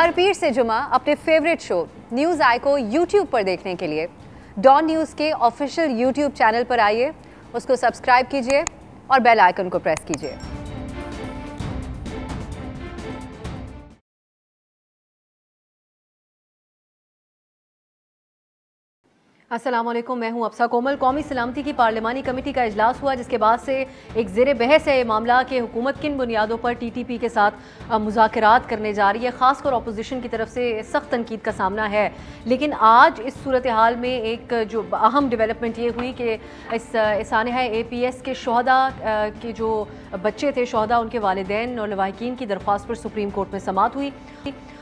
हर पीर से जुमा अपने फेवरेट शो न्यूज़ आई को यूट्यूब पर देखने के लिए डॉन न्यूज़ के ऑफिशियल यूट्यूब चैनल पर आइए, उसको सब्सक्राइब कीजिए और बेल आइकन को प्रेस कीजिए। अस्सलाम वालेकुम, मैं हूं अफसा कोमल। कौमी सलामती की पार्लिमानी कमेटी का इजलास हुआ, जिसके बाद से एक ज़ेर बहस है ये मामला कि हुकूमत किन बुनियादों पर TTP के साथ मुज़ाकरात करने जा रही है। ख़ासकर अपोजिशन की तरफ से सख्त तनकीद का सामना है। लेकिन आज इस सूरत हाल में एक जो अहम डेवलपमेंट ये हुई कि इस सानहा APS के शहदा के जो बच्चे थे, शहदा उनके वालिदैन और लवाहिकीन की दरख्वास्त पर सुप्रीम कोर्ट में समाअत हुई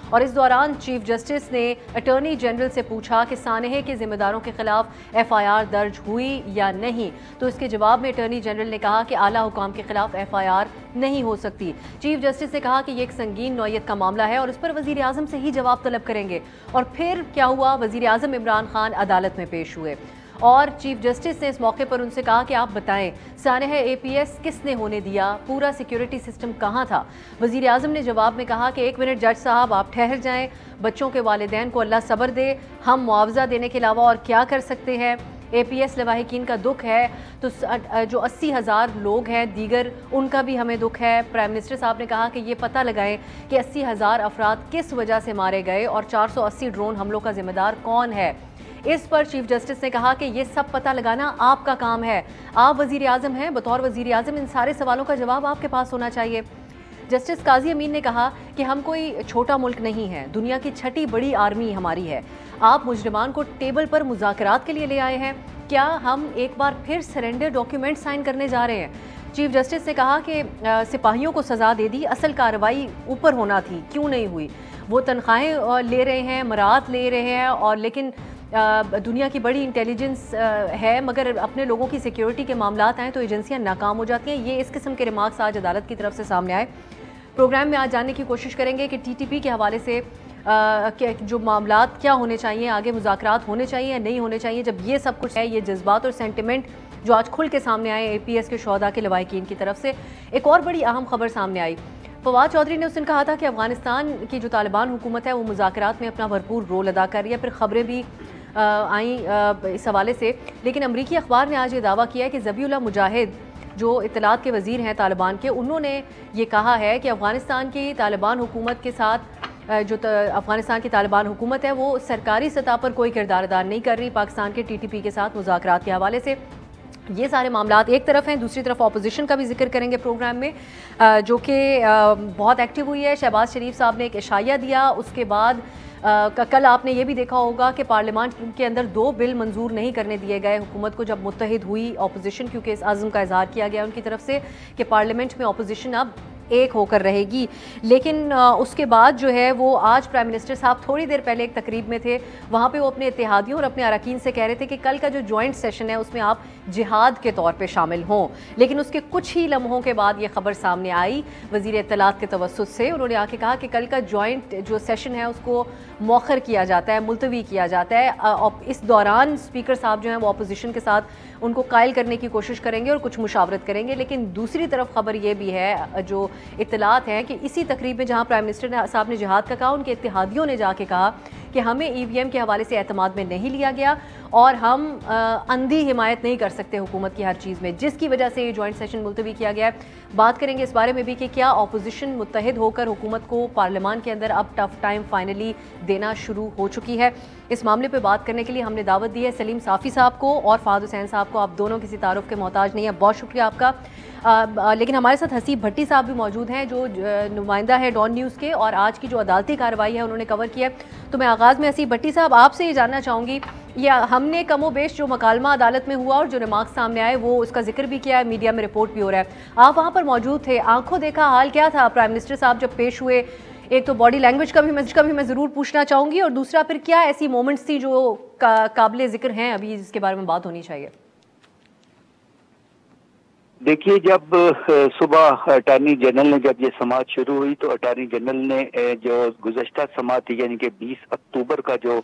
और इस दौरान चीफ जस्टिस ने अटॉर्नी जनरल से पूछा कि सानहे के जिम्मेदारों के खिलाफ FIR दर्ज हुई या नहीं। तो इसके जवाब में अटॉर्नी जनरल ने कहा कि आला हुकाम के खिलाफ FIR नहीं हो सकती। चीफ जस्टिस ने कहा कि यह एक संगीन नौयत का मामला है और इस पर वज़ीर आज़म से ही जवाब तलब करेंगे। और फिर क्या हुआ, वज़ीर आज़म इमरान खान अदालत में पेश हुए और चीफ जस्टिस ने इस मौके पर उनसे कहा कि आप बताएं, सानहा APS किसने होने दिया, पूरा सिक्योरिटी सिस्टम कहाँ था। वज़ीर आज़म ने जवाब में कहा कि 1 मिनट जज साहब, आप ठहर जाएं, बच्चों के वालिदैन को अल्लाह सब्र दे, हम मुआवजा देने के अलावा और क्या कर सकते हैं। APS लवाहिकीन का दुख है तो जो 80,000 लोग हैं दीगर, उनका भी हमें दुख है। प्राइम मिनिस्टर साहब ने कहा कि ये पता लगाएं कि 80,000 अफराद किस वजह से मारे गए और 480 ड्रोन हमलों का जिम्मेदार कौन है। इस पर चीफ जस्टिस ने कहा कि ये सब पता लगाना आपका काम है, आप वज़ीर आज़म हैं, बतौर वज़ीर आज़म इन सारे सवालों का जवाब आपके पास होना चाहिए। जस्टिस काजी अमीन ने कहा कि हम कोई छोटा मुल्क नहीं है, दुनिया की 6ठी बड़ी आर्मी हमारी है, आप मुजरिमान को टेबल पर मुज़ाकरात के लिए ले आए हैं, क्या हम एक बार फिर सरेंडर डॉक्यूमेंट साइन करने जा रहे हैं। चीफ जस्टिस ने कहा कि सिपाहियों को सज़ा दे दी, असल कार्रवाई ऊपर होना थी, क्यों नहीं हुई। वो तनख्वाहें ले रहे हैं, मराहत ले रहे हैं और लेकिन दुनिया की बड़ी इंटेलिजेंस है, मगर अपने लोगों की सिक्योरिटी के मामलात आएँ तो एजेंसियां नाकाम हो जाती हैं। ये इस किस्म के रिमार्क्स आज अदालत की तरफ से सामने आए। प्रोग्राम में आज जानने की कोशिश करेंगे कि TTP के हवाले से जो मामलात क्या होने चाहिए, आगे मुज़ाकरात होने चाहिए या नहीं होने चाहिए। जब ये सब कुछ है, ये जज्बात और सेंटिमेंट जो आज खुल के सामने आए APS के शहदा के लवाहिकीन की तरफ से, एक और बड़ी अहम खबर सामने आई। फवाद चौधरी ने उस दिन कहा था कि अफगानिस्तान की जो तालिबान हुकूमत है वो मुज़ाकरात में अपना भरपूर रोल अदा कर रही है। फिर खबरें भी आई इस हवाले से, लेकिन अमरीकी अखबार ने आज ये दावा किया है कि ज़बीउल्लाह मुजाहिद जो इत्तलात के वज़ीर हैं तालिबान के, उन्होंने ये कहा है कि अफ़गानिस्तान की तालिबान हुकूमत के साथ जो अफ़गानिस्तान की तालिबान हुकूमत है वो सरकारी सतह पर कोई किरदार अदा नहीं कर रही पाकिस्तान के TTP के साथ मुज़ाकरात के हवाले से। ये सारे मामलात एक तरफ हैं, दूसरी तरफ अपोजिशन का भी जिक्र करेंगे प्रोग्राम में, जो कि बहुत एक्टिव हुई है। शहबाज शरीफ साहब ने एक इशाया दिया, उसके बाद कल आपने ये भी देखा होगा कि पार्लियामेंट के अंदर 2 बिल मंजूर नहीं करने दिए गए हुकूमत को, जब मुत्तहिद हुई अपोजिशन, क्योंकि इस अज़्म का इजहार किया गया उनकी तरफ से कि पार्लियामेंट में अपोजिशन अब एक होकर रहेगी। लेकिन उसके बाद जो है वो आज प्राइम मिनिस्टर साहब थोड़ी देर पहले एक तकरीब में थे, वहाँ पे वो अपने इत्तेहादियों और अपने अरकान से कह रहे थे कि कल का जो जॉइंट सेशन है उसमें आप जिहाद के तौर पे शामिल हों। लेकिन उसके कुछ ही लम्हों के बाद ये खबर सामने आई वज़ीर इत्तलात के तवस्सुत से, उन्होंने आके कहा कि कल का जॉइंट जो सेशन है उसको मौखर किया जाता है, मुलतवी किया जाता है। और इस दौरान स्पीकर साहब जो हैं वो अपोजिशन के साथ उनको कायल करने की कोशिश करेंगे और कुछ मुशावरत करेंगे। लेकिन दूसरी तरफ खबर ये भी है, जो इत्तलात है, कि इसी तकरीब में जहाँ प्राइम मिनिस्टर साहब ने जिहाद का कहा, उनके इत्तेहादियों ने जाके कहा कि हमें EVM के हवाले से एतमाद में नहीं लिया गया और हम अंधी हिमायत नहीं कर सकते हुकूमत की हर चीज़ में, जिसकी वजह से ये जॉइंट सेशन मुलतवी किया गया है। बात करेंगे इस बारे में भी कि क्या अपोजिशन मुत्तहिद होकर हुकूमत को पार्लियामान के अंदर अब टफ टाइम फाइनली देना शुरू हो चुकी है। इस मामले पर बात करने के लिए हमने दावत दी है सलीम साफ़ी साहब को और फ़ाद हुसैन साहब को। आप दोनों किसी तारुफ के मोहताज नहीं है, बहुत शुक्रिया आपका। लेकिन हमारे साथ हसीब भट्टी साहब भी मौजूद हैं, जो नुमाइंदा है डॉन न्यूज़ के, और आज की जो अदालती कार्रवाई है उन्होंने कवर किया है। तो मैं आगाज़ में हसीब भट्टी साहब आपसे ये जानना चाहूँगी, या हमने कमो बेश जो मकालमा अदालत में हुआ और जो रिमार्क्स सामने आए वो उसका जिक्र भी किया है, मीडिया में रिपोर्ट भी हो रहा है, आप वहाँ पर मौजूद थे, आंखों देखा हाल क्या था प्राइम मिनिस्टर साहब जब पेश हुए। एक तो बॉडी लैंग्वेज का भी मैं ज़रूर पूछना चाहूँगी, और दूसरा फिर क्या ऐसी मोमेंट्स थी जो काबिल जिक्र हैं अभी जिसके बारे में बात होनी चाहिए। देखिए, जब सुबह अटॉर्नी जनरल ने जब ये समाअत शुरू हुई तो अटॉर्नी जनरल ने जो गुज़श्ता समाअत यानी कि 20 अक्टूबर का जो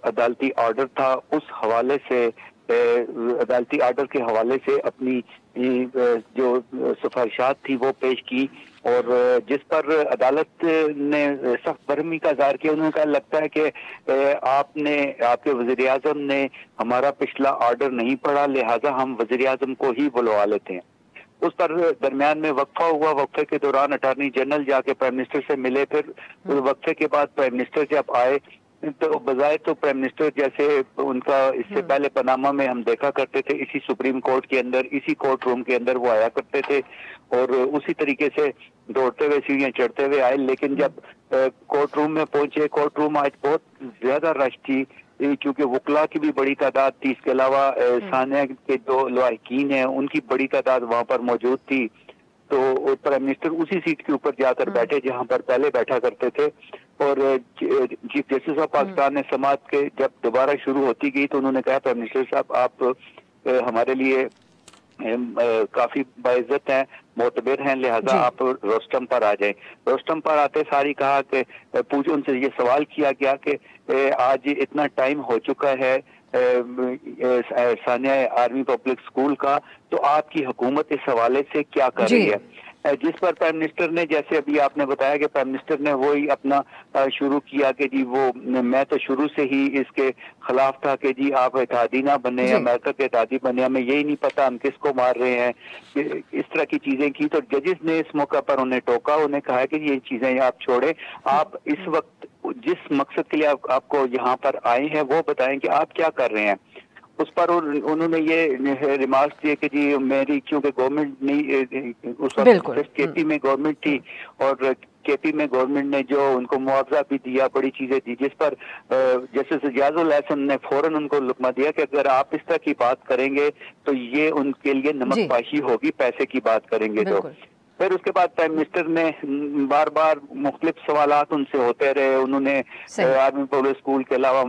अदालती ऑर्डर था उस हवाले से अदालती ऑर्डर के हवाले से अपनी जो सिफारिशात थी वो पेश की और जिस पर अदालत ने सख्त बरहमी का इज़हार किया। उन्होंने कहा लगता है कि आपके वज़ीर आज़म ने हमारा पिछला ऑर्डर नहीं पढ़ा, लिहाजा हम वज़ीर आज़म को ही बुलवा लेते हैं। उस पर दरमियान में वक्फा हुआ। वक्फे के दौरान अटॉर्नी जनरल जाके प्राइम मिनिस्टर से मिले। फिर उस वक्फे के बाद प्राइम मिनिस्टर जब आए तो बजाय तो प्राइम मिनिस्टर जैसे उनका इससे पहले पनामा में हम देखा करते थे, इसी सुप्रीम कोर्ट के अंदर, इसी कोर्ट रूम के अंदर वो आया करते थे और उसी तरीके से दौड़ते हुए सीढ़ियां चढ़ते हुए आए। लेकिन जब कोर्ट रूम में पहुंचे, कोर्ट रूम आज बहुत ज्यादा रश थी क्योंकि वकला की भी बड़ी तादाद थी। इसके अलावा सानिया के जो लवाहिकीन हैं उनकी बड़ी तादाद वहां पर मौजूद थी। तो प्राइम मिनिस्टर उसी सीट के ऊपर जाकर बैठे जहां पर पहले बैठा करते थे। और चीफ जस्टिस ऑफ पाकिस्तान ने समाअत के जब दोबारा शुरू होती गई तो उन्होंने कहा प्राइम मिनिस्टर साहब आप हमारे लिए काफी बाइज्जत हैं, मोतबर हैं, लिहाजा आप रोस्टम पर आ जाएं। रोस्टम पर आते सारी कहा कि उनसे ये सवाल किया गया कि आज इतना टाइम हो चुका है सानिया आर्मी पब्लिक स्कूल का, तो आपकी हुकूमत इस हवाले से क्या कर रही है। जिस पर प्राइम मिनिस्टर ने, जैसे अभी आपने बताया कि प्राइम मिनिस्टर ने वही अपना शुरू किया कि जी मैं तो शुरू से ही इसके खिलाफ था कि जी आप इत्तेहादी ना बने, अमेरिका के इत्तेहादी बने, हमें यही नहीं पता हम किसको मार रहे हैं, इस तरह की चीजें की। तो जजेस ने इस मौका पर उन्हें टोका, उन्हें कहा कि ये चीजें आप छोड़े, आप इस वक्त जिस मकसद के लिए आपको यहाँ पर आए हैं वो बताएं कि आप क्या कर रहे हैं। उस पर उन्होंने ये रिमार्क दिए कि जी मेरी क्योंकि गवर्नमेंट नहीं, उस वक्त केपी में गवर्नमेंट थी और केपी में गवर्नमेंट ने जो उनको मुआवजा भी दिया, बड़ी चीजें दी, जिस पर जस्टिस इजाजुल हसन ने फौरन उनको लुकमा दिया कि अगर आप इस तरह की बात करेंगे तो ये उनके लिए नमकपाशी होगी, पैसे की बात करेंगे तो। फिर उसके बाद प्राइम मिनिस्टर ने बार बार मुख्तलिफ सवालात उनसे होते रहे। उन्होंने आर्मी पब्लिक स्कूल के अलावा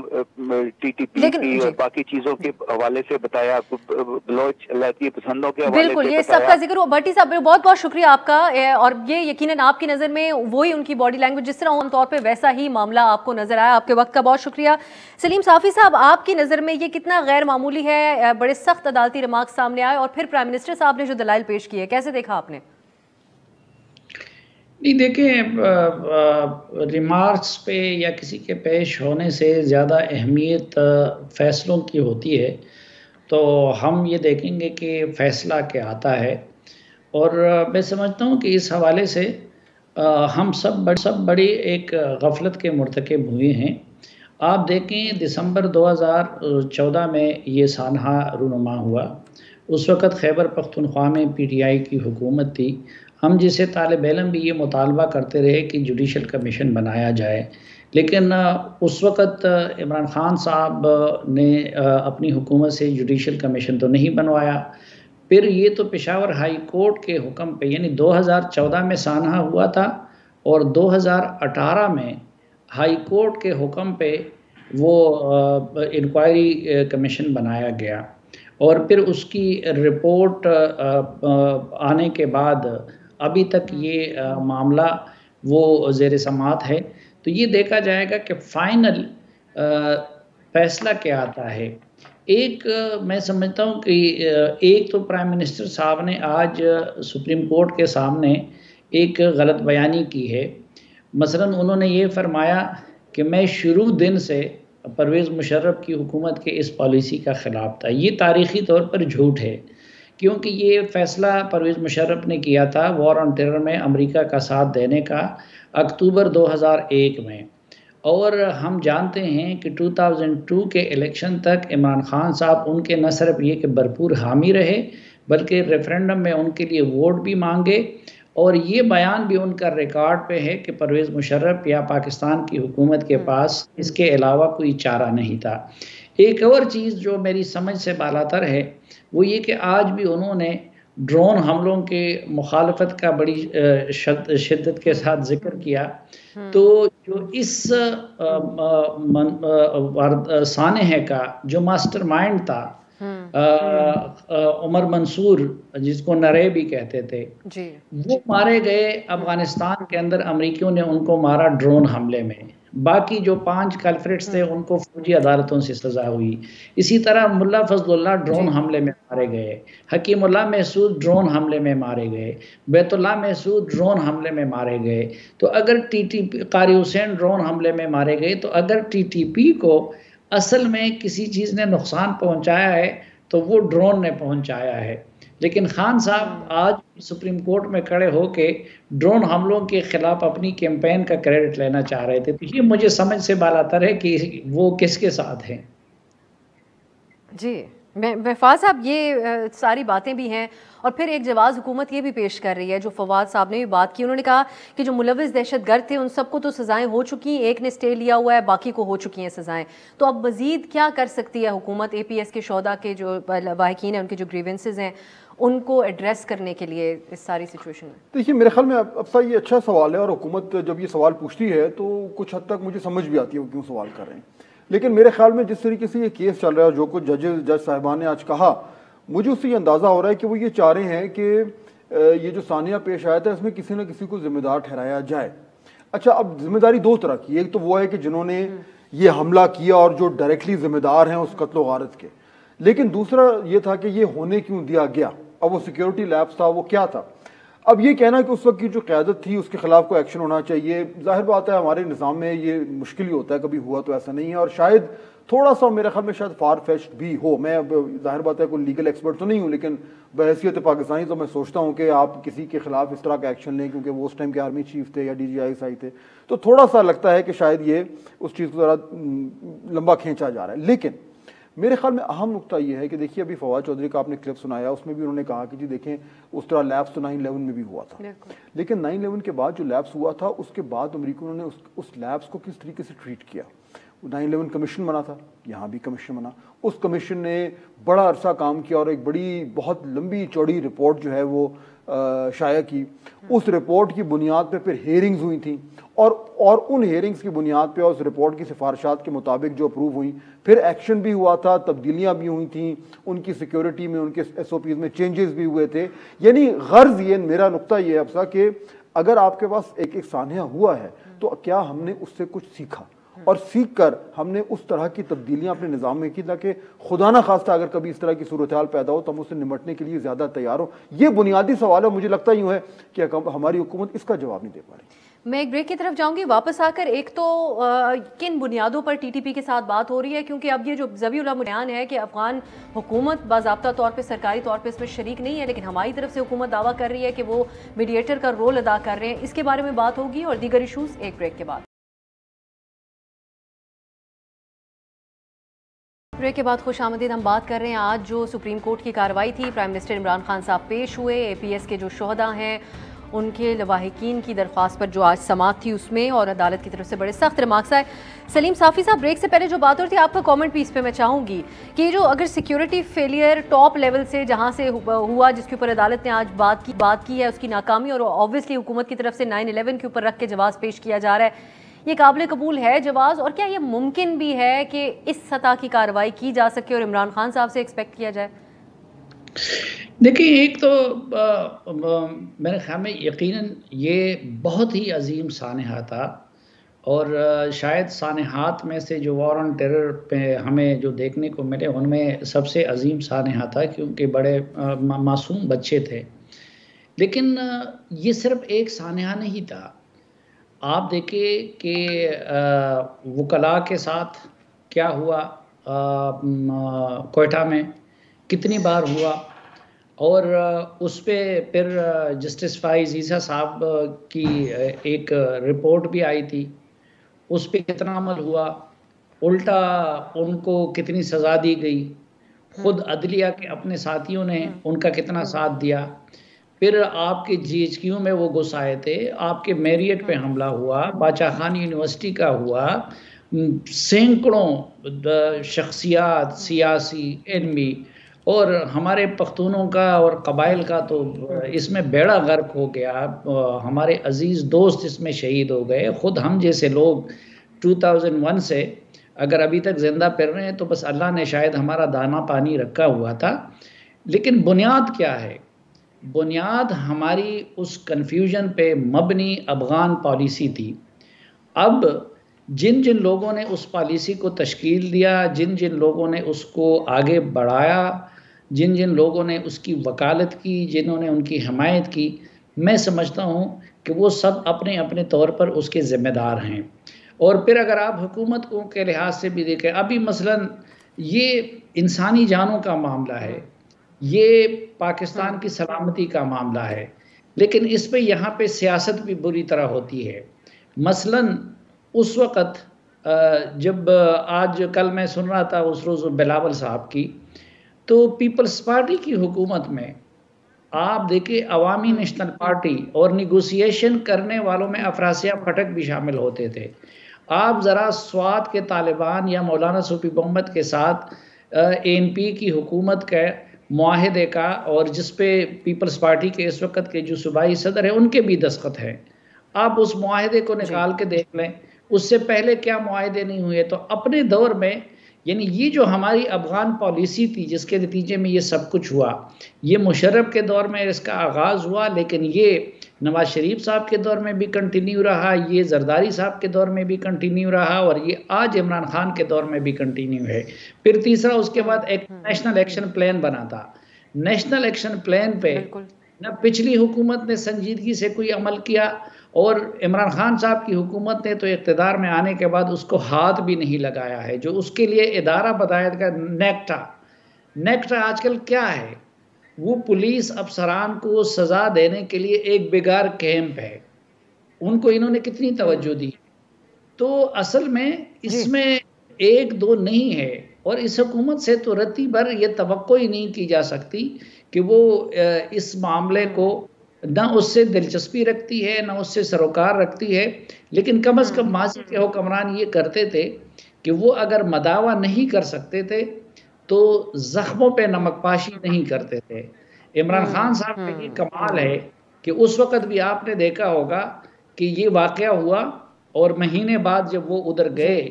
टीटीपी की और बाकी चीजों के हवाले से बताया, बलोच लहती पसंदों के हवाले बिल्कुल, ये सबका जिक्र हुआ। भट्टी साहब बहुत बहुत शुक्रिया आपका। और ये यकीनन आपकी नज़र में वही उनकी बॉडी लैंग्वेज जिस तरह आमतौर पर वैसा ही मामला आपको नजर आया। आपके वक्त का बहुत शुक्रिया। सलीम साफ़ी साहब, आपकी नज़र में ये कितना गैर मामूली है, बड़े सख्त अदालती रिमार्क सामने आए और फिर प्राइम मिनिस्टर साहब ने जो दलाइल पेश किए, कैसे देखा आपने? नहीं, देखें, रिमार्क्स पे या किसी के पेश होने से ज़्यादा अहमियत फ़ैसलों की होती है। तो हम ये देखेंगे कि फ़ैसला क्या आता है। और मैं समझता हूँ कि इस हवाले से हम सब बड़ी एक गफलत के मुर्तकिब हुए हैं। आप देखें, दिसंबर 2014 में ये सानहा रूनुमा हुआ। उस वक़्त खैबर पख्तूनख्वा में PTI की हुकूमत थी। हम जिसे तालिब इल्म भी ये मुतालबा करते रहे कि जुडिशल कमीशन बनाया जाए, लेकिन उस वक़्त इमरान ख़ान साहब ने अपनी हुकूमत से जुडिशल कमीशन तो नहीं बनवाया। फिर ये तो पेशावर हाई कोर्ट के हुक्म पे, यानी 2014 में सानहा हुआ था और 2018 में हाई कोर्ट के हुक्म पे वो इंक्वायरी कमीशन बनाया गया। और फिर उसकी रिपोर्ट आने के बाद अभी तक ये मामला वो ज़ेर समाअत है। तो ये देखा जाएगा कि फ़ाइनल फ़ैसला क्या आता है। एक मैं समझता हूँ कि एक तो प्राइम मिनिस्टर साहब ने आज सुप्रीम कोर्ट के सामने एक गलत बयानी की है। मसलन उन्होंने ये फरमाया कि मैं शुरू दिन से परवेज़ मुशर्रफ की हुकूमत के इस पॉलिसी का ख़िलाफ़ था। ये तारीख़ी तौर पर झूठ है, क्योंकि ये फ़ैसला परवेज़ मुशर्रफ ने किया था वॉर ऑन टेरर में अमेरिका का साथ देने का अक्टूबर 2001 में। और हम जानते हैं कि 2002 के इलेक्शन तक इमरान ख़ान साहब उनके न सिर्फ ये कि भरपूर हामी रहे, बल्कि रेफरेंडम में उनके लिए वोट भी मांगे। और ये बयान भी उनका रिकॉर्ड पे है कि परवेज़ मुशर्रफ या पाकिस्तान की हुकूमत के पास इसके अलावा कोई चारा नहीं था। एक और चीज़ जो मेरी समझ से बालातर है वो ये कि आज भी उन्होंने ड्रोन हमलों के मुखालफत का बड़ी शिद्दत के साथ जिक्र किया। तो जो इस सानहे का जो मास्टरमाइंड था उमर मंसूर जिसको नरे भी कहते थे जी वो मारे गए अफगानिस्तान के अंदर। अमेरिकियों ने उनको मारा ड्रोन हमले में। बाकी जो 5 कल्प्रिट्स थे उनको फौजी अदालतों से सजा हुई। इसी तरह मुल्ला फजलुल्लाह ड्रोन हमले में मारे गए, हकीमुल्लाह महसूद ड्रोन हमले में मारे गए, बैतुल्लाह महसूद ड्रोन हमले में मारे गए। तो अगर टीटीपी कारी हुसैन ड्रोन हमले में मारे गए, तो अगर टीटीपी को असल में किसी चीज़ ने नुकसान पहुंचाया है तो वो ड्रोन ने पहुंचाया है। लेकिन खान साहब आज सुप्रीम कोर्ट में खड़े होके ड्रोन हमलों के खिलाफ अपनी कैंपेन का क्रेडिट लेना चाह रहे थे। तो ये मुझे समझ से बालातर है कि वो किसके साथ हैं। जी महफाज साहब, ये सारी बातें भी हैं और फिर एक जवाब हुकूमत ये भी पेश कर रही है, जो फवाद साहब ने भी बात की। उन्होंने कहा कि जो मुलविस दहशतगर्द थे उन सबको तो सज़ाएं हो चुकी, एक ने स्टे लिया हुआ है, बाकी को हो चुकी हैं सज़ाएं। तो अब मज़ीद क्या कर सकती है हुकूमत APS के शोहदा के जो वाहिकीन हैं, उनके जो ग्रीवेंसेज हैं, उनको एड्रेस करने के लिए इस सारी सिचुएशन में? देखिए, मेरे ख्याल में अब सा ये अच्छा सवाल है और हुकूमत जब ये सवाल पूछती है तो कुछ हद तक मुझे समझ भी आती है वो क्यों सवाल कर रहे हैं। लेकिन मेरे ख्याल में जिस तरीके से ये केस चल रहा है और जो कुछ जज साहिबान ने आज कहा, मुझे उससे ये अंदाज़ा हो रहा है कि वो ये चाह रहे हैं कि ये जो सानिया पेश आया था इसमें किसी न किसी को जिम्मेदार ठहराया जाए। अच्छा, अब जिम्मेदारी दो तरह की, एक तो वो है कि जिन्होंने ये हमला किया और जो डायरेक्टली जिम्मेदार हैं उस कत्ल गारत के, लेकिन दूसरा ये था कि ये होने क्यों दिया गया। अब वो सिक्योरिटी लैब्स था, वो क्या था। अब ये कहना कि उस वक्त की जो क़यादत थी उसके खिलाफ कोई एक्शन होना चाहिए, जाहिर बात है हमारे निज़ाम में ये मुश्किल ही होता है, कभी हुआ तो ऐसा नहीं है और शायद थोड़ा सा मेरे ख्याल में शायद फार फेच्ड भी हो। मैं जाहिर बात है कोई लीगल एक्सपर्ट तो नहीं हूँ, लेकिन बहैसियत पाकिस्तानी तो मैं सोचता हूँ कि आप किसी के खिलाफ इस तरह का एक्शन लें, क्योंकि वो उस टाइम के आर्मी चीफ थे या DGI थे, तो थोड़ा सा लगता है कि शायद ये उस चीज़ को ज़रा लंबा खींचा जा रहा है। लेकिन मेरे ख्याल में अहम नुकता ये है कि देखिए, अभी फवाद चौधरी का आपने क्लिप सुनाया, उसमें भी उन्होंने कहा कि जी देखें उस तरह लैब्स तो 9/11 में भी हुआ था, लेकिन 9/11 के बाद जो लैब्स हुआ था उसके बाद अमेरिकनों ने उस लैब्स को किस तरीके से ट्रीट किया। 9/11 कमीशन बना था, यहाँ भी कमीशन बना, उस कमीशन ने बड़ा अरसा काम किया और एक बड़ी बहुत लंबी चौड़ी रिपोर्ट जो है वो शाया की। उस रिपोर्ट की बुनियाद पे फिर हेयरिंग्स हुई थी और उन हेयरिंग्स की बुनियाद पे और उस रिपोर्ट की सिफारिशात के मुताबिक जो अप्रूव हुई, फिर एक्शन भी हुआ था, तब्दीलियां भी हुई थी, उनकी सिक्योरिटी में, उनके SOPs में चेंजेस भी हुए थे। यानी गर्ज ये मेरा नुक्ता ये है अफसा कि अगर आपके पास एक सानिया हुआ है तो क्या हमने उससे कुछ सीखा और सीख कर हमने उस तरह की तब्दीलियां अपने निज़ाम में की ताकि खुदा ना खास्ता अगर कभी इस तरह की सूरत हाल पैदा हो तो हम उससे निपटने के लिए ज़्यादा तैयार हो। ये बुनियादी सवाल है, मुझे लगता यूँ है कि हमारी हुकूमत इसका जवाब नहीं दे पा रही। मैं एक ब्रेक की तरफ जाऊंगी, वापस आकर एक तो किन बुनियादों पर TTP के साथ बात हो रही है, क्योंकि अब ये जो ज़बीउल्लाह बयान है कि अफगान हुकूमत बाज़ाब्ता तौर पे सरकारी तौर पे इसमें शरीक नहीं है, लेकिन हमारी तरफ से हुकूमत दावा कर रही है कि वो मीडिएटर का रोल अदा कर रहे हैं, इसके बारे में बात होगी और दीगर इशूज़ एक ब्रेक के बाद। ब्रेक के बाद खुश आमदीद। हम बात कर रहे हैं आज जो सुप्रीम कोर्ट की कार्रवाई थी, प्राइम मिनिस्टर इमरान खान साहब पेश हुए, APS के जो शोहदा हैं उनके लवाहिकीन की दरख्वास्त पर जो आज समाअत थी उसमें, और अदालत की तरफ से बड़े सख्त रिमार्क्स आए। सलीम साफ़ी साहब, ब्रेक से पहले जो बात हो रही थी, आपका कमेंट भी इस पर मैं चाहूँगी कि जो अगर सिक्योरिटी फेलियर टॉप लेवल से जहाँ से हुआ, जिसके ऊपर अदालत ने आज बात की है, उसकी नाकामी, और ऑब्वियसली हुकूमत की तरफ से 9/11 के ऊपर रख के जवाब पेश किया जा रहा है, ये काबिल कबूल है जवाब? और क्या ये मुमकिन भी है कि इस सतह की कार्रवाई की जा सके और इमरान खान साहब से एक्सपेक्ट किया जाए? देखिए, एक तो मेरे ख्याल में यकीनन ये बहुत ही अजीम सानहा था और शायद सानहात में से जो वॉर ऑन टेरर पे हमें जो देखने को मिले उनमें सबसे अजीम सानहा था, क्योंकि बड़े मासूम बच्चे थे। लेकिन ये सिर्फ एक सानहा नहीं था। आप देखिए कि वकला के साथ क्या हुआ, कोयटा में कितनी बार हुआ, और उस पर फिर जस्टिस फाइज ईसा साहब की एक रिपोर्ट भी आई थी, उस पर कितना अमल हुआ, उल्टा उनको कितनी सज़ा दी गई, खुद अदलिया के अपने साथियों ने उनका कितना साथ दिया। फिर आपके GHQ में वो घुस आए थे, आपके मैरियट पे हमला हुआ, बादशाह खान यूनिवर्सिटी का हुआ, सैकड़ों शख्सियात, सियासी, इल्मी और हमारे पख्तूनों का और कबाइल का तो इसमें बेड़ा गर्क हो गया। हमारे अजीज़ दोस्त इसमें शहीद हो गए। ख़ुद हम जैसे लोग 2001 से अगर अभी तक जिंदा फिर रहे हैं तो बस अल्लाह ने शायद हमारा दाना पानी रखा हुआ था। लेकिन बुनियाद क्या है? बुनियाद हमारी उस कन्फ्यूजन पे मबनी अफ़गान पॉलिसी थी। अब जिन जिन लोगों ने उस पॉलिसी को तश्कील दिया, जिन जिन लोगों ने उसको आगे बढ़ाया, जिन जिन लोगों ने उसकी वकालत की, जिन्होंने उनकी हमायत की, मैं समझता हूँ कि वो सब अपने अपने तौर पर उसके ज़िम्मेदार हैं। और फिर अगर आप हुकूमत को के लिहाज से भी देखें, अभी मसलन ये इंसानी जानों का मामला है, ये पाकिस्तान की सलामती का मामला है, लेकिन इस पे यहाँ पे सियासत भी बुरी तरह होती है। मसलन उस वक़्त जब आज कल मैं सुन रहा था उस रोज़ बिलावल साहब की, तो पीपल्स पार्टी की हुकूमत में आप देखिए अवामी नेशनल पार्टी और निगोसिएशन करने वालों में अफरासिया फटक भी शामिल होते थे। आप ज़रा स्वात के तालिबान या मौलाना सूफी मोहम्मद के साथ ANP की हुकूमत के मुआहदे का, और जिस पे पीपल्स पार्टी के इस वक्त के जो सूबाई सदर हैं उनके भी दस्तखत हैं, आप उस मुआहदे को निकाल के देख लें, उससे पहले क्या मुआहदे नहीं हुए। तो अपने दौर में यानी ये जो हमारी अफ़गान पॉलिसी थी जिसके नतीजे में ये सब कुछ हुआ, ये मुशर्रफ के दौर में इसका आगाज़ हुआ, लेकिन ये नवाज शरीफ साहब के दौर में भी कंटिन्यू रहा, ये जरदारी साहब के दौर में भी कंटिन्यू रहा, और ये आज इमरान खान के दौर में भी कंटिन्यू है। फिर तीसरा उसके बाद एक नेशनल एक्शन प्लान बना था। नेशनल एक्शन प्लान पे न पिछली हुकूमत ने संजीदगी से कोई अमल किया, और इमरान खान साहब की हुकूमत ने तो इक़्तिदार में आने के बाद उसको हाथ भी नहीं लगाया है। जो उसके लिए इदारा बताया गया नेक्टा आजकल क्या है, वो पुलिस अफसरान को सज़ा देने के लिए एक बेगार कैंप है, उनको इन्होंने कितनी तवज्जो दी। तो असल में इसमें एक दो नहीं है, और इस हुकूमत से तो रत्ती भर ये तवक्को ही नहीं की जा सकती कि वो इस मामले को ना उससे दिलचस्पी रखती है, ना उससे सरोकार रखती है। लेकिन कम अज़ कम माजी के हुक्मरान ये करते थे कि वो अगर मदावा नहीं कर सकते थे तो ज़ख्मों पे नमकपाशी नहीं करते थे। इमरान खान साहब का ये कमाल है कि उस वक़्त भी आपने देखा होगा कि ये वाक़या हुआ, और महीने बाद जब वो उधर गए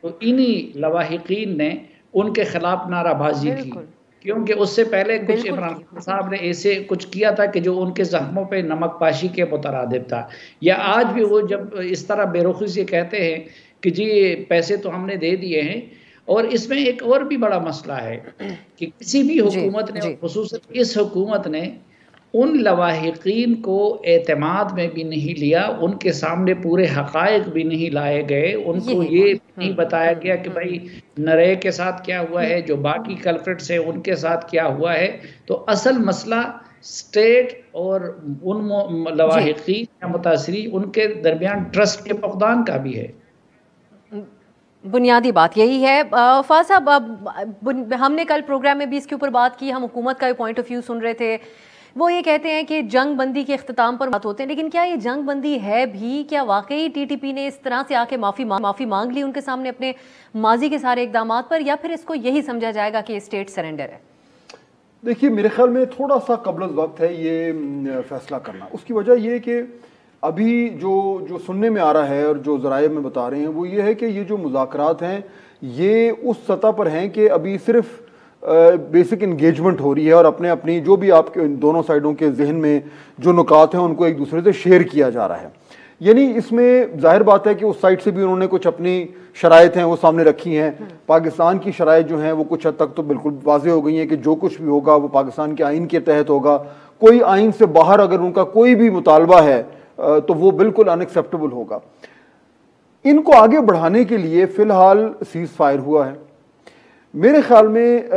तो इन्हीं लवाहिकीन ने उनके खिलाफ नाराबाजी की, क्योंकि उससे पहले कुछ इमरान खान साहब ने ऐसे कुछ किया था कि जो उनके जख्मों पे नमकपाशी के मुतरादिफ था। या आज भी वो जब इस तरह बेरुखी से कहते हैं कि जी पैसे तो हमने दे दिए हैं। और इसमें एक और भी बड़ा मसला है कि किसी भी हुकूमत ने, खुसूसन इस हुकूमत ने, उन लवाहिकीन को एतमाद में भी नहीं लिया, उनके सामने पूरे हक़ाइक़ भी नहीं लाए गए, उनको ये नहीं बताया गया कि भाई नरे के साथ क्या हुआ है, जो बाकी कल्प्रिट्स हैं उनके साथ क्या हुआ है। तो असल मसला स्टेट और उन लवाहिकीन या मुतासरी उनके दरमियान ट्रस्ट के फक़दान का भी है। बुनियादी बात यही है। फाज़ साहब, हमने कल प्रोग्राम में भी इसके ऊपर बात की, हम हुकूमत का पॉइंट ऑफ व्यू सुन रहे थे। वो ये कहते हैं कि जंग बंदी के इख्तिताम पर बात होते हैं, लेकिन क्या ये जंग बंदी है भी? क्या वाकई TTP ने इस तरह से आके माफ़ी मांग ली उनके सामने अपने माजी के सारे इकदाम पर, या फिर इसको यही समझा जाएगा कि स्टेट सरेंडर है? देखिए, मेरे ख्याल में थोड़ा सा कबल वक्त है ये फैसला करना। उसकी वजह ये कि अभी जो सुनने में आ रहा है और जो ज़राए में बता रहे हैं वो ये है कि ये जो मुज़ाकरात हैं ये उस सतह पर हैं कि अभी सिर्फ बेसिक इंगेजमेंट हो रही है, और अपने अपनी जो भी आपके दोनों साइडों के जहन में जो नुकात हैं उनको एक दूसरे से शेयर किया जा रहा है। यानी इसमें जाहिर बात है कि उस साइड से भी उन्होंने कुछ अपनी शराइत हैं वो सामने रखी हैं। पाकिस्तान की शराइत जो हैं वो कुछ हद तक तो बिल्कुल वाज़े हो गई हैं कि जो कुछ भी होगा वो पाकिस्तान के आइन के तहत होगा। कोई आइन से बाहर अगर उनका कोई भी मुतालबा है तो वो बिल्कुल अनएक्सेप्टेबल होगा। इनको आगे बढ़ाने के लिए फ़िलहाल सीज़ फायर हुआ है। मेरे ख्याल में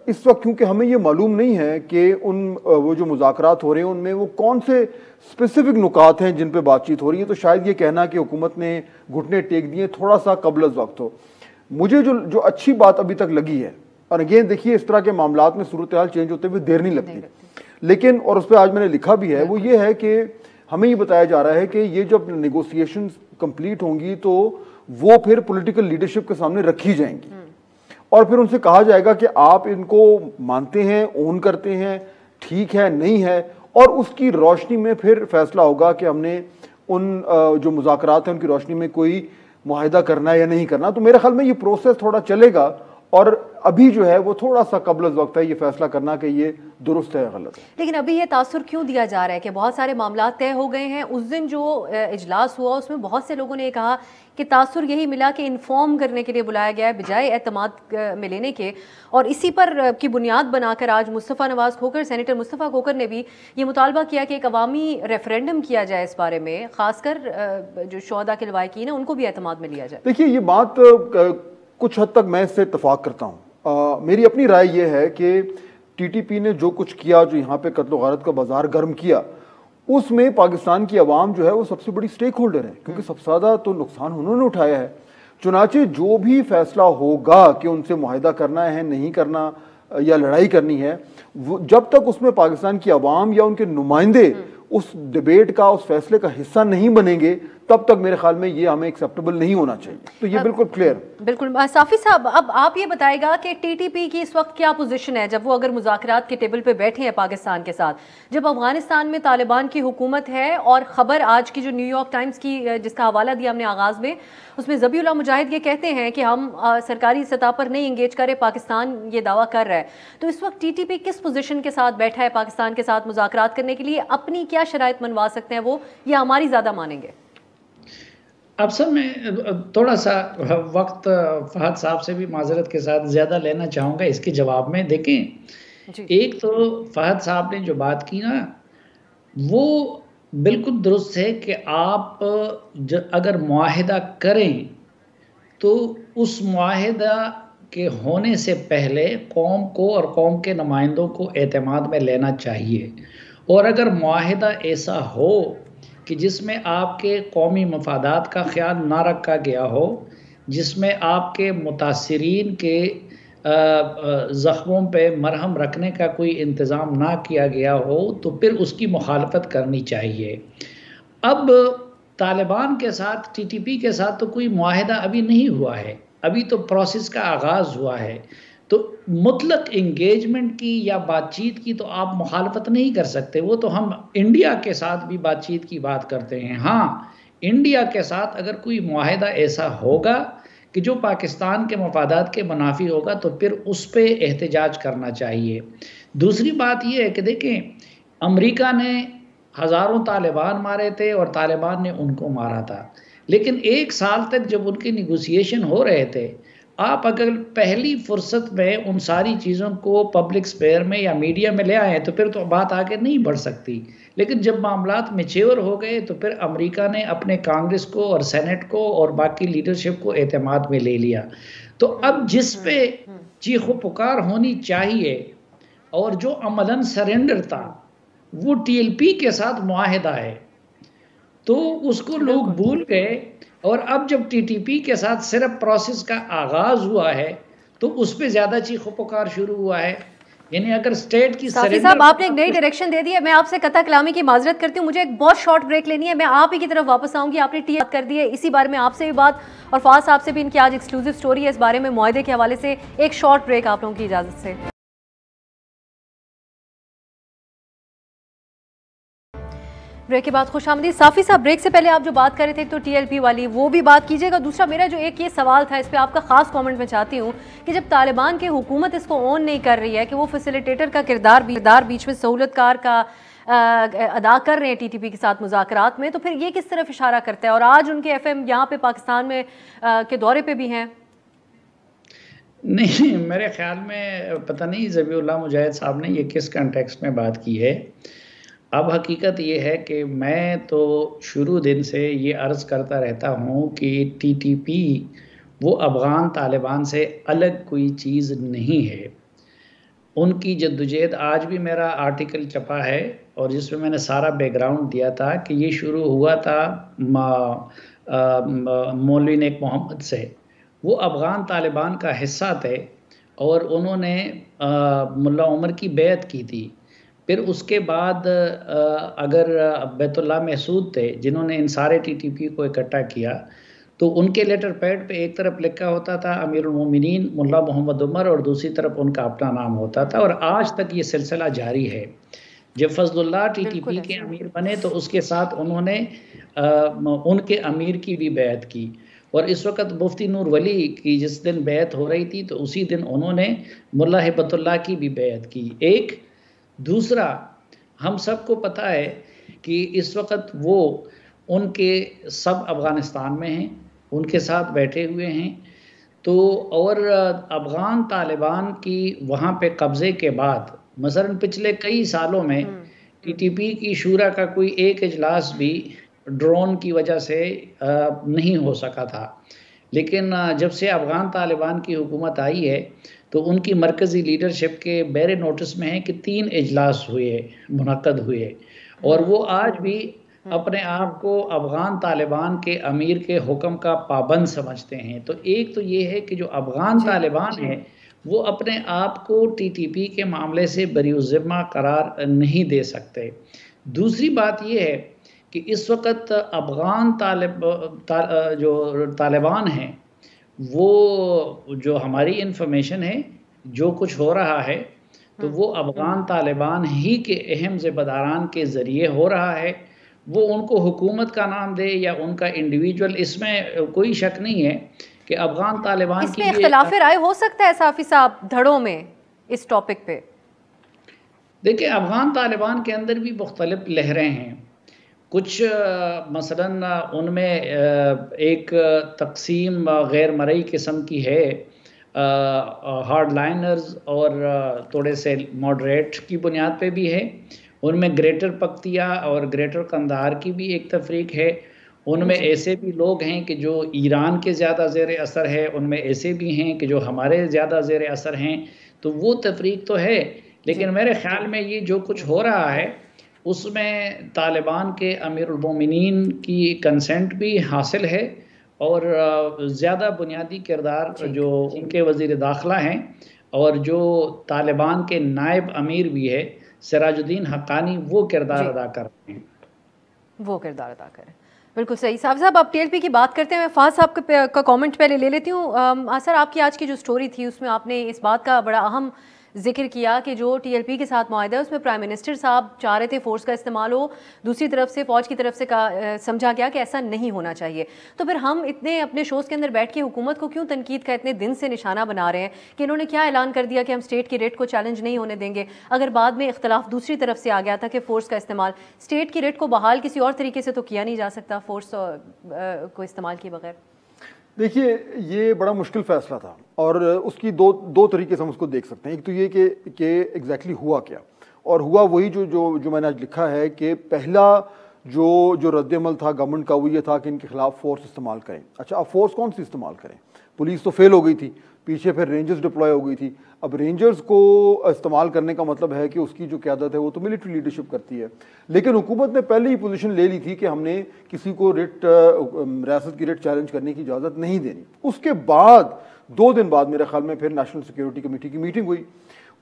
इस वक्त क्योंकि हमें ये मालूम नहीं है कि वो जो मुज़ाकरात हो रहे हैं उनमें वो कौन से स्पेसिफिक नुकात हैं जिन पे बातचीत हो रही है, तो शायद ये कहना कि हुकूमत ने घुटने टेक दिए थोड़ा सा कबल वक्त हो। मुझे जो अच्छी बात अभी तक लगी है, और अगेन देखिए इस तरह के मामलात में सूरत हाल चेंज होते हुए देर नहीं लगती, लेकिन और उस पर आज मैंने लिखा भी है, वो ये है कि हमें ये बताया जा रहा है कि ये जब नेगोशिएशन कंप्लीट होंगी तो वो फिर पॉलिटिकल लीडरशिप के सामने रखी जाएंगी, और फिर उनसे कहा जाएगा कि आप इनको मानते हैं, ओन करते हैं, ठीक है नहीं है, और उसकी रोशनी में फिर फैसला होगा कि हमने उन जो मुज़ाकरात हैं उनकी रोशनी में कोई मुआहिदा करना है या नहीं करना। तो मेरे ख्याल में ये प्रोसेस थोड़ा चलेगा और अभी जो है वो थोड़ा सा कब्ल वक्त है ये फैसला करना कि ये दुरुस्त है या गलत है। लेकिन अभी ये तासुर क्यों दिया जा रहा है कि बहुत सारे मामला तय हो गए हैं? उस दिन जो इजलास हुआ उसमें बहुत से लोगों ने कहा कि तासुर यही मिला कि इन्फॉर्म करने के लिए बुलाया गया है बजाय एतमाद में लेने के, और इसी पर की बुनियाद बनाकर आज मुस्तफ़ा नवाज़ खोखर, सेनेटर मुस्तफ़ा खोखर ने भी ये मुतालबा किया कि एक अवामी रेफरेंडम किया जाए इस बारे में, खासकर जो शोहदा के लवाकिन हैं उनको भी एतमाद में लिया जाए। देखिए ये बात कुछ हद तक मैं इससे इत्तफाक करता हूँ। मेरी अपनी राय ये है कि टीटीपी ने जो कुछ किया, जो यहाँ पे कत्ल गारत का बाजार गर्म किया, उसमें पाकिस्तान की आवाम जो है वो सबसे बड़ी स्टेक होल्डर है, क्योंकि सबसे ज़्यादा तो नुकसान उन्होंने उठाया है। चुनाचे जो भी फैसला होगा कि उनसे मुआहिदा करना है, नहीं करना या लड़ाई करनी है, जब तक उसमें पाकिस्तान की आवाम या उनके नुमाइंदे उस डिबेट का, उस फैसले का हिस्सा नहीं बनेंगे, तब तक मेरे ख्याल में ये हमें एक्सेप्टेबल नहीं होना चाहिए। तो ये बिल्कुल क्लियर। बिल्कुल। साफी साहब, अब आप ये बताएगा कि टीटीपी की इस वक्त क्या पोजीशन है जब वो अगर मुज़ाकरात के टेबल पे बैठे हैं पाकिस्तान के साथ, जब अफगानिस्तान में तालिबान की हुकूमत है, और ख़बर आज की जो न्यूयॉर्क टाइम्स की जिसका हवाला दिया हमने आगाज़ में, उसमें ज़बीउल्लाह मुजाहिद ये कहते हैं कि हम सरकारी सतह पर नहीं इंगेज करें, पाकिस्तान ये दावा कर रहा है। तो इस वक्त टीटीपी किस पोजीशन के साथ बैठा है पाकिस्तान के साथ मुज़ाकरात करने के लिए? अपनी क्या शराइत मनवा सकते हैं वो, या हमारी ज़्यादा मानेंगे? अब सर मैं थोड़ा सा वक्त फहद साहब से भी माजरत के साथ ज़्यादा लेना चाहूँगा इसके जवाब में। देखें, एक तो फहद साहब ने जो बात की ना, वो बिल्कुल दुरुस्त है कि आप अगर मुआहिदा करें तो उस मुआहिदा के होने से पहले कौम को और कौम के नुमाइंदों को एतमाद में लेना चाहिए। और अगर मुआहिदा ऐसा हो कि जिसमें आपके कौमी मफादात का ख्याल ना रखा गया हो, जिसमें आपके मुतासिरीन के ज़ख्मों पे मरहम रखने का कोई इंतज़ाम ना किया गया हो, तो फिर उसकी मुखालफत करनी चाहिए। अब तालिबान के साथ, टीटीपी के साथ तो कोई मुआहिदा अभी नहीं हुआ है, अभी तो प्रोसेस का आगाज़ हुआ है। तो मुतलक इंगेजमेंट की या बातचीत की तो आप मुखालफत नहीं कर सकते। वो तो हम इंडिया के साथ भी बातचीत की बात करते हैं। हाँ, इंडिया के साथ अगर कोई मुआहिदा ऐसा होगा कि जो पाकिस्तान के मफादात के मुनाफी होगा, तो फिर उस पर एहतजाज करना चाहिए। दूसरी बात यह है कि देखें, अमेरिका ने हज़ारों तालिबान मारे थे और तालिबान ने उनको मारा था, लेकिन 1 साल तक जब उनके निगोसिएशन हो रहे थे, आप अगर पहली फुर्सत में उन सारी चीज़ों को पब्लिक स्पेयर में या मीडिया में ले आए तो फिर तो बात आगे नहीं बढ़ सकती। लेकिन जब मामलात मैच्योर हो गए तो फिर अमेरिका ने अपने कांग्रेस को और सेनेट को और बाकी लीडरशिप को एतमाद में ले लिया। तो अब जिस पे चीखो पुकार होनी चाहिए और जो अमलन सरेंडर था, वो टीएलपी के साथ मुआहिदा है, तो उसको लोग भूल गए। और अब जब टीटीपी के साथ सिर्फ प्रोसेस का आगाज हुआ है तो उस पर ज्यादा चीखो पुकार शुरू हुआ है। यानी अगर स्टेट की साहब आपने एक नई डायरेक्शन दे दी है। मैं आपसे कथा कलामी की माजरत करती हूँ, मुझे एक बहुत शॉर्ट ब्रेक लेनी है, मैं आप ही की तरफ वापस आऊंगी। आपने टी बात कर दी है, इसी बारे में आपसे भी बात, और फवाद साहब से भी इनकी आज एक्सक्लूसिव स्टोरी है इस बारे में मुआहदे के हवाले से। एक शॉर्ट ब्रेक आप लोगों की इजाजत से। ब्रेक के बाद खुशामदीद। साफी साहब, ब्रेक से पहले आप जो बात कर रहे थे तो टीएलपी वाली, वो भी बात कीजिएगा। दूसरा मेरा जो एक ये सवाल था, इस पे आपका खास कमेंट मैं चाहती हूँ कि जब तालिबान की हुकूमत इसको ऑन नहीं कर रही है कि वो फैसिलिटेटर का किरदार बीच में सहूलतकार का अदा कर रहे हैं टीटीपी के साथ मुज़ाकरात में, तो फिर ये किस तरफ इशारा करता है? और आज उनके एफएम यहाँ पे पाकिस्तान में के दौरे पे भी हैं। नहीं, मेरे ख्याल में पता नहीं ज़बीउल्लाह मुजाहिद साहब ने ये किस कंटेक्स्ट में बात की है। अब हकीकत ये है कि मैं तो शुरू दिन से ये अर्ज़ करता रहता हूँ कि टीटीपी वो अफ़गान तालिबान से अलग कोई चीज़ नहीं है। उनकी जद्दोजहद, आज भी मेरा आर्टिकल छपा है और जिसमें मैंने सारा बैकग्राउंड दिया था कि ये शुरू हुआ था मौलवी नेक मोहम्मद से। वो अफ़गान तालिबान का हिस्सा थे और उन्होंने मुल्ला उमर की बैत की थी। फिर उसके बाद अगर बैतुल्लाह महसूद थे जिन्होंने इन सारे टीटीपी को इकट्ठा किया, तो उनके लेटर पैड पे एक तरफ लिखा होता था अमीरुल मोमिनीन मुल्ला मोहम्मद उमर और दूसरी तरफ उनका अपना नाम होता था। और आज तक ये सिलसिला जारी है। जब फजलुल्लाह टीटीपी के अमीर बने तो उसके साथ उन्होंने उनके अमीर की भी बैत की। और इस वक्त मुफ्ती नूर वली की जिस दिन बैत हो रही थी तो उसी दिन उन्होंने मुल्ला हिब्बतुल्लाह की भी बैत की। एक दूसरा, हम सबको पता है कि इस वक्त वो उनके सब अफ़गानिस्तान में हैं, उनके साथ बैठे हुए हैं। तो और अफ़गान तालिबान की वहाँ पे कब्ज़े के बाद मसलन पिछले कई सालों में टीटीपी की शूरा का कोई एक इजलास भी ड्रोन की वजह से नहीं हो सका था। लेकिन जब से अफ़गान तालिबान की हुकूमत आई है तो उनकी मरकज़ी लीडरशिप के बैरे नोटिस में है कि 3 इजलास मुनक्कद हुए और वो आज भी अपने आप को अफ़गान तालिबान के अमीर के हुक्म का पाबंद समझते हैं। तो एक तो ये है कि जो अफ़गान तालिबान है वो अपने आप को टीटीपी के मामले से बरीउज़िम्मा करार नहीं दे सकते। दूसरी बात ये है कि इस वक्त अफ़गान जो तालिबान हैं वो जो हमारी इन्फॉर्मेशन है जो कुछ हो रहा है तो वो अफ़गान तालिबान ही के अहम ज़िम्मेदारान के ज़रिए हो रहा है। वो उनको हुकूमत का नाम दे या उनका इंडिविजुअल, इसमें कोई शक नहीं है कि अफ़गान तालिबान की इख्तिलाफ़ राय हो सकता है साफ़ी साहब धड़ों में इस टॉपिक पे। देखिए, अफ़गान तालिबान के अंदर भी मुख्तलिफ लहरें हैं। कुछ मसलन उनमें एक तकसीम गैर मरई किस्म की है, हार्ड लाइनर्स और थोड़े से मॉडरेट की बुनियाद पे भी है। उनमें ग्रेटर पख्तिया और ग्रेटर कंधार की भी एक तफरीक है। उनमें ऐसे भी लोग हैं कि जो ईरान के ज़्यादा ज़ेर असर है, उनमें ऐसे भी हैं कि जो हमारे ज़्यादा ज़ेर असर हैं। तो वो तफरीक तो है, लेकिन मेरे ख़्याल में ये जो कुछ हो रहा है उसमें तालिबान के अमीरुल मोमिनीन की कंसेंट भी हासिल है और ज़्यादा बुनियादी किरदार जो उनके वज़ीर दाखिला हैं और जो तालिबान के नायब अमीर भी है सिराजुद्दीन हक्कानी, वो किरदार अदा कर रहे हैं। वो किरदार अदा करें, बिल्कुल सही। साहब आप टीएलपी की बात करते हैं, मैं फाज साहब का कमेंट पहले ले लेती हूँ। सर, आपकी आज की जो स्टोरी थी उसमें आपने इस बात का बड़ा अहम जिक्र किया कि जो टीएलपी के साथ मुआहदा है उसमें प्राइम मिनिस्टर साहब चाह रहे थे फोर्स का इस्तेमाल हो, दूसरी तरफ से फ़ौज की तरफ से समझा गया कि ऐसा नहीं होना चाहिए। तो फिर हम इतने अपने शोज़ के अंदर बैठ के हुकूमत को क्यों तनकीद का इतने दिन से निशाना बना रहे हैं कि इन्होंने क्या ऐलान कर दिया कि हम स्टेट की रेट को चैलेंज नहीं होने देंगे, अगर बाद में इख्तलाफ दूसरी तरफ से आ गया था कि फ़ोर्स का इस्तेमाल, स्टेट की रेट को बहाल किसी और तरीके से तो किया नहीं जा सकता फोर्स को इस्तेमाल किए बगैर। देखिए, ये बड़ा मुश्किल फ़ैसला था और उसकी दो तरीके से हम उसको देख सकते हैं। एक तो ये कि एग्जैक्टली हुआ क्या, और हुआ वही जो मैंने आज लिखा है कि पहला जो रद्द-ए-अमल था गवर्नमेंट का वो ये था कि इनके खिलाफ फोर्स इस्तेमाल करें। अच्छा, अब फोर्स कौन सी इस्तेमाल करें? पुलिस तो फेल हो गई थी, पीछे फिर रेंजर्स डिप्लॉय हो गई थी। अब रेंजर्स को इस्तेमाल करने का मतलब है कि उसकी जो क़यादत है वो तो मिलिट्री लीडरशिप करती है, लेकिन हुकूमत ने पहले ही पोजीशन ले ली थी कि हमने किसी को रियासत की रेट चैलेंज करने की इजाज़त नहीं देनी। उसके बाद 2 दिन बाद मेरे ख्याल में फिर नेशनल सिक्योरिटी कमेटी की मीटिंग हुई,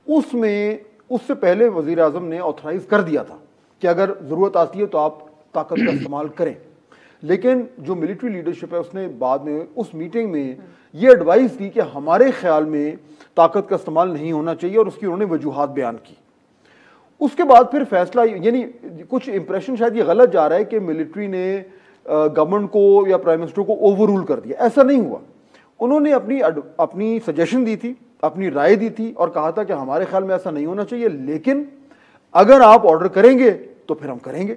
उसमें उससे पहले वज़ीर आज़म ने ऑथराइज़ कर दिया था कि अगर ज़रूरत आती है तो आप ताकत का इस्तेमाल करें। लेकिन जो मिलिट्री लीडरशिप है उसने बाद में उस मीटिंग में ये एडवाइस दी कि हमारे ख्याल में ताकत का इस्तेमाल नहीं होना चाहिए और उसकी उन्होंने वजूहात बयान की। उसके बाद फिर फैसला, यानी कुछ इंप्रेशन शायद ये गलत जा रहा है कि मिलिट्री ने गवर्नमेंट को या प्राइम मिनिस्टर को ओवर रूल कर दिया। ऐसा नहीं हुआ। उन्होंने अपनी सजेशन दी थी, अपनी राय दी थी और कहा था कि हमारे ख्याल में ऐसा नहीं होना चाहिए, लेकिन अगर आप ऑर्डर करेंगे तो फिर हम करेंगे।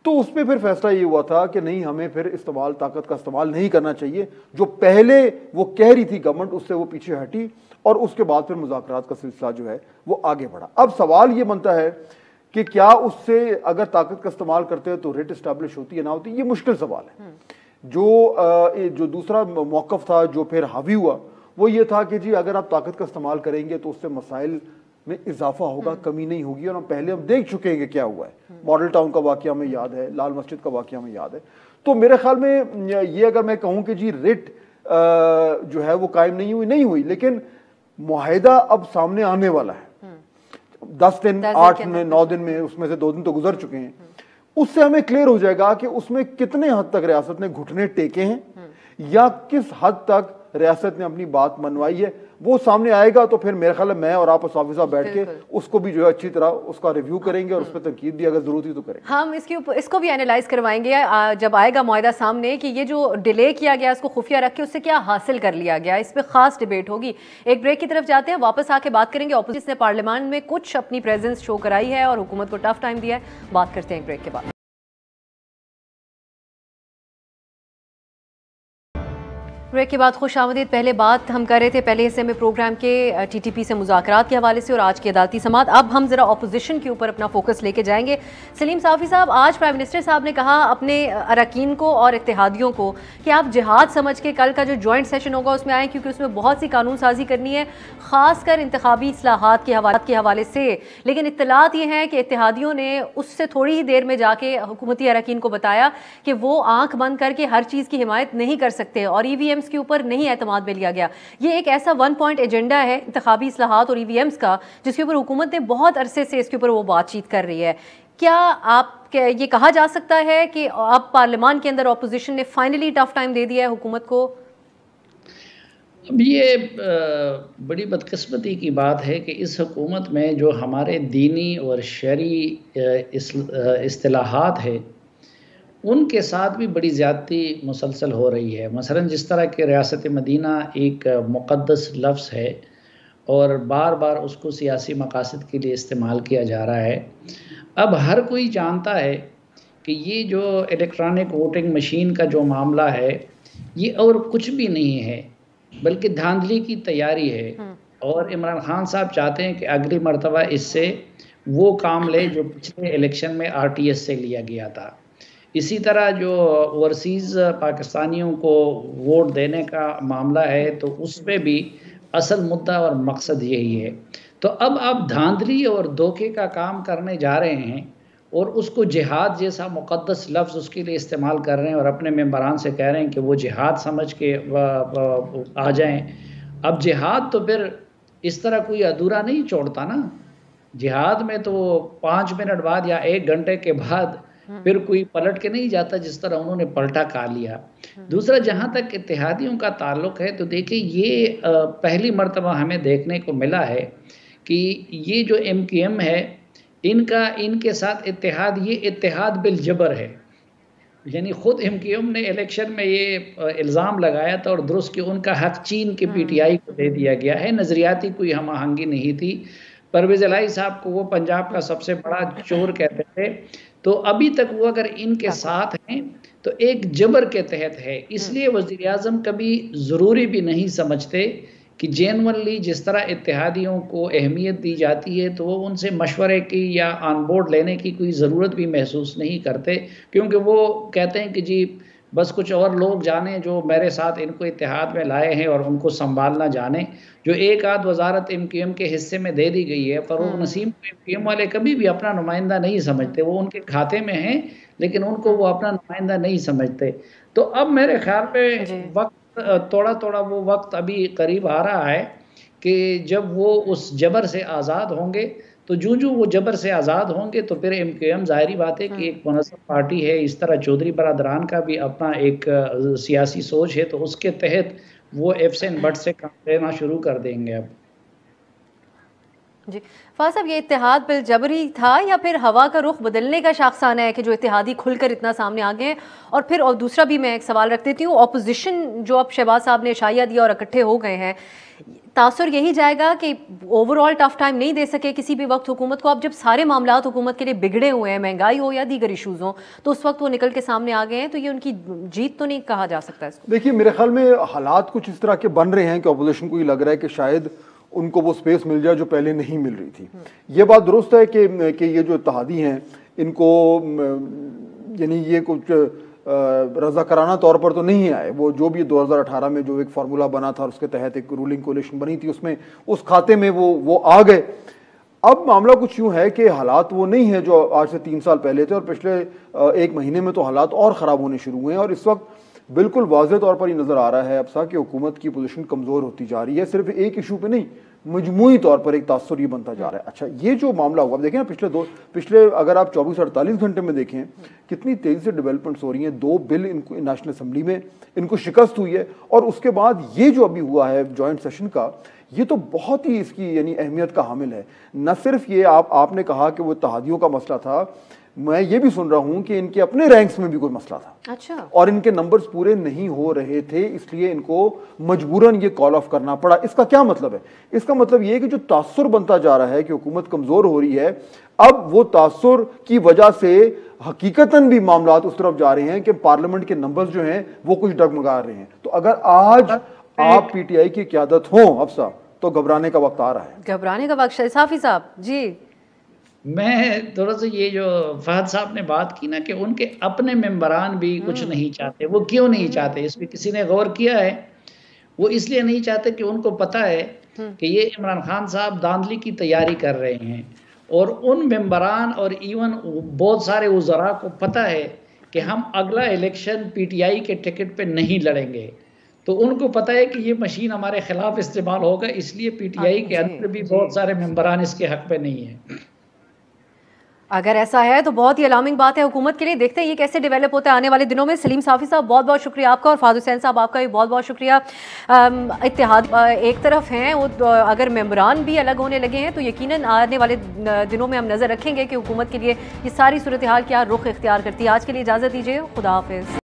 तो उसमें फिर फैसला ये हुआ था कि नहीं, हमें फिर ताकत का इस्तेमाल नहीं करना चाहिए। जो पहले वो कह रही थी गवर्नमेंट, उससे वो पीछे हटी और उसके बाद फिर मुज़ाकरात का सिलसिला जो है वो आगे बढ़ा। अब सवाल ये बनता है कि क्या उससे अगर ताकत का इस्तेमाल करते हैं तो रेट इस्टेब्लिश होती है ना होती, ये मुश्किल सवाल है। जो दूसरा मौक़िफ़ था जो फिर हावी हुआ वो ये था कि जी अगर आप ताकत का इस्तेमाल करेंगे तो उससे मसाइल में इजाफा होगा, कमी नहीं होगी। और हम देख चुके हैं कि क्या हुआ है। मॉडल टाउन का वाकया हमें याद है, लाल मस्जिद का वाकया हमें याद है। तो मेरे ख्याल में ये अगर मैं कहूँ कि जी रेट जो है वो कायम नहीं हुई, लेकिन मुआहिदा अब सामने आने वाला है। 10 दिन, 8 दिन, 9 दिन में, उसमें से 2 दिन तो गुजर चुके हैं। उससे हमें क्लियर हो जाएगा कि उसमें कितने हद तक रियासत ने घुटने टेके हैं या किस हद तक रियासत ने अपनी बात मनवाई है, वो सामने आएगा तो फिर मेरे ख्याल है मैं और आप साफी साहब बैठ के उसको भी जो है अच्छी तरह उसका रिव्यू करेंगे और उस पर तनकीद भी अगर जरूरत ही तो करेंगे। हम इसके ऊपर इसको भी एनालाइज करवाएंगे जब आएगा मुआहदा सामने कि ये जो डिले किया गया इसको खुफिया रख के उससे क्या हासिल कर लिया गया, इस पर खास डिबेट होगी। एक ब्रेक की तरफ जाते हैं, वापस आके बात करेंगे। ऑपोजिशन ने पार्लियामान में कुछ अपनी प्रेजेंस शो कराई है और हुकूमत को टफ टाइम दिया है, बात करते हैं ब्रेक के बाद। ब्रेक के बाद खुश आमदीद। पहले बात हम कर रहे थे पहले हिस्से में प्रोग्राम के टीटीपी से मुज़ाकरात के हवाले से और आज की अदालती समाअत। अब हम ज़रा अपोजिशन के ऊपर अपना फोकस लेके जाएंगे। सलीम साफ़ी साहब, आज प्राइम मिनिस्टर साहब ने कहा अपने अरकान को और इत्तेहादियों को कि आप जिहाद समझ के कल का जो जॉइंट सेशन होगा उसमें आएँ, क्योंकि उसमें बहुत सी कानून साजी करनी है, ख़ासकर इंतखाबी इस्लाहात के हवाले से। लेकिन इत्तलात ये हैं कि इत्तेहादियों ने उससे थोड़ी ही देर में जाके हुकूमती अरकान को बताया कि वो आँख बंद करके हर चीज़ की हिमायत नहीं कर सकते और EVM के ऊपर नहीं एतमाद में लिया गया। ये एक ऐसा 1 पॉइंट एजेंडा है इंतखाबी इस्लाहात और EVMs का, जिसके ऊपर हुकूमत ने बहुत अरसे से इसके ऊपर वो बातचीत कर रही है। क्या आप ये कहा जा सकता है कि अब पार्लियामान के अंदर अपोजिशन ने फाइनली टफ टाइम दे दिया है हुकूमत को? अब ये बड़ी बदकिस्मती की बात है कि इस हुकूमत में जो हमारे दीनी और शरई इस्तिलाहात है उनके साथ भी बड़ी ज़्यादती मुसलसल हो रही है। मसलन जिस तरह के रियासत मदीना एक मुक़द्दस लफ्ज़ है और बार बार उसको सियासी मकासद के लिए इस्तेमाल किया जा रहा है। अब हर कोई जानता है कि ये जो इलेक्ट्रॉनिक वोटिंग मशीन का जो मामला है ये और कुछ भी नहीं है बल्कि धांधली की तैयारी है, और इमरान खान साहब चाहते हैं कि अगली मरतबा इससे वो काम ले जो पिछले इलेक्शन में RTS से लिया गया था। इसी तरह जो ओवरसीज़ पाकिस्तानियों को वोट देने का मामला है तो उसमें भी असल मुद्दा और मकसद यही है। तो अब आप धांधली और धोखे का काम करने जा रहे हैं और उसको जिहाद जैसा मुक़द्दस लफ्ज़ उसके लिए इस्तेमाल कर रहे हैं और अपने मेंबरान से कह रहे हैं कि वो जिहाद समझ के आ जाएं। अब जिहाद तो फिर इस तरह कोई अधूरा नहीं छोड़ता ना। जिहाद में तो 5 मिनट बाद या 1 घंटे के बाद फिर कोई पलट के नहीं जाता जिस तरह उन्होंने पलटा खा लिया। दूसरा, जहाँ तक इत्तेहादियों का ताल्लुक है तो देखिए ये पहली मर्तबा हमें देखने को मिला है कि ये जो MQM है इनके साथ इत्तेहाद, ये इत्तेहाद बिल जबर है। यानी ख़ुद MQM ने इलेक्शन में ये इल्ज़ाम लगाया था और दुरुस्त कि उनका हक चीन के PTI को दे दिया गया है। नज़रियाती कोई हम आहंगी नहीं थी। परवेज़ इलाही साहब को वो पंजाब का सबसे बड़ा चोर कहते थे, तो अभी तक वो अगर इनके साथ हैं तो एक जबर के तहत है। इसलिए वज़ीर आज़म कभी ज़रूरी भी नहीं समझते कि जेनुअनली जिस तरह इत्तेहादियों को अहमियत दी जाती है तो वो उनसे मशवरे की या ऑन बोर्ड लेने की कोई ज़रूरत भी महसूस नहीं करते, क्योंकि वो कहते हैं कि जी बस कुछ और लोग जाने जो मेरे साथ इनको इत्तेहाद में लाए हैं और उनको संभालना जाने। जो एक आध वजारत MQM के हिस्से में दे दी गई है, फ़रूक नसीम को MQM वाले कभी भी अपना नुमाइंदा नहीं समझते। वो उनके खाते में हैं लेकिन उनको वो अपना नुमाइंदा नहीं समझते। तो अब मेरे ख्याल में वक्त थोड़ा थोड़ा वो वक्त अभी करीब आ रहा है कि जब वो उस जबर से आज़ाद होंगे, तो जो वो जबर से आज़ाद होंगे तो फिर MQM ज़ाहिरी बात है कि एक मुनज़्ज़म पार्टी है। इस तरह चौधरी बरादरान का भी अपना एक सियासी सोच है, तो उसके तहत वो एफसन बट से काम लेना शुरू कर देंगे। अब जी फाज साहब, ये इत्तेहाद बिल जबरी था या फिर हवा का रुख बदलने का शाखसाना है कि जो इत्तेहादी खुलकर इतना सामने आ गए हैं? और फिर और दूसरा भी मैं एक सवाल रख देती हूँ, अपोजिशन जो अब शहबाज साहब ने इशाया दिया और इकट्ठे हो गए हैं, तासुर यही जाएगा कि ओवरऑल टफ टाइम नहीं दे सके किसी भी वक्त हुकूमत को? अब जब सारे मामलात हुकूमत के लिए बिगड़े हुए हैं, महंगाई हो या दीगर इशूज़ हो, तो उस वक्त वो निकल के सामने आ गए हैं, तो ये उनकी जीत तो नहीं कहा जा सकता इसको? देखिए, मेरे ख्याल में हालात कुछ इस तरह के बन रहे हैं कि अपोजिशन को ये लग रहा है कि शायद उनको वो स्पेस मिल जाए जो पहले नहीं मिल रही थी। ये बात दुरुस्त है कि ये जो इत्तेहादी हैं इनको यानी ये कुछ रज़ाकाराना तौर पर तो नहीं आए। वो जो भी 2018 में जो एक फार्मूला बना था और उसके तहत एक रूलिंग कोलिशन बनी थी, उसमें उस खाते में वो आ गए। अब मामला कुछ यूँ है कि हालात वो नहीं है जो आज से 3 साल पहले थे, और पिछले 1 महीने में तो हालात और ख़राब होने शुरू हुए हैं। और इस वक्त बिल्कुल वाज़ेह तौर पर ये नज़र आ रहा है अब कि हुकूमत की पोजीशन कमज़ोर होती जा रही है, सिर्फ एक इशू पे नहीं, मजमूई तौर पर एक तासुर ये बनता जा रहा है। अच्छा, ये जो मामला हुआ, अब देखें ना, पिछले अगर आप 24-48 घंटे में देखें कितनी तेज़ी से डेवलपमेंट्स हो रही हैं। 2 बिल इनको नेशनल असम्बली में इनको शिकस्त हुई है, और उसके बाद ये जो अभी हुआ है जॉइंट सेशन का, ये तो बहुत ही इसकी यानी अहमियत का हामिल है। न सिर्फ ये आपने कहा कि वो इत्तेहादियों का मसला था, मैं ये भी सुन रहा हूं कि इनके अपने रैंक्स में भी कोई मसला था। अच्छा। और इनके नंबर्स पूरे नहीं हो रहे थे, इसलिए इनको मजबूरन ये कॉल ऑफ करना पड़ा। इसका क्या मतलब है? इसका मतलब ये है कि जो तासुर बनता जा रहा है कि हुकूमत कमजोर हो रही है, अब वो तासुर की वजह से हकीकतन भी मामला उस तरफ जा रहे हैं कि पार्लियामेंट के नंबर्स जो हैं वो कुछ डगमगा रहे हैं। तो अगर आज आप पीटीआई की क़यादत हो अफसा, तो घबराने का वक्त आ रहा है। घबराने का वक्त। साफी साहब जी, मैं थोड़ा सा ये जो फहद साहब ने बात की ना कि उनके अपने मेंबरान भी कुछ नहीं चाहते, वो क्यों नहीं चाहते, इस पर किसी ने गौर किया है? वो इसलिए नहीं चाहते कि उनको पता है कि ये इमरान खान साहब धांधली की तैयारी कर रहे हैं, और उन मेंबरान और इवन बहुत सारे वज़रा को पता है कि हम अगला इलेक्शन पीटीआई के टिकट पे नहीं लड़ेंगे। तो उनको पता है कि ये मशीन हमारे खिलाफ इस्तेमाल होगा, इसलिए पीटीआई के अंदर भी बहुत सारे मेंबरान इसके हक पे नहीं है। अगर ऐसा है तो बहुत ही अलार्मिंग बात है हुकूमत के लिए। देखते हैं ये कैसे डेवलप होता है आने वाले दिनों में। सलीम साफी साहब, बहुत बहुत शुक्रिया आपका, और फहद हुसैन साहब आपका भी बहुत बहुत शुक्रिया। इत्तेहाद एक तरफ हैं, वो अगर मेंबरान भी अलग होने लगे हैं तो यकीनन आने वाले दिनों में हम नज़र रखेंगे कि हुकूमत के लिए ये सारी सूरत हाल क्या रुख इख्तियार करती है। आज के लिए इजाज़त दीजिए, खुदा हाफिज़।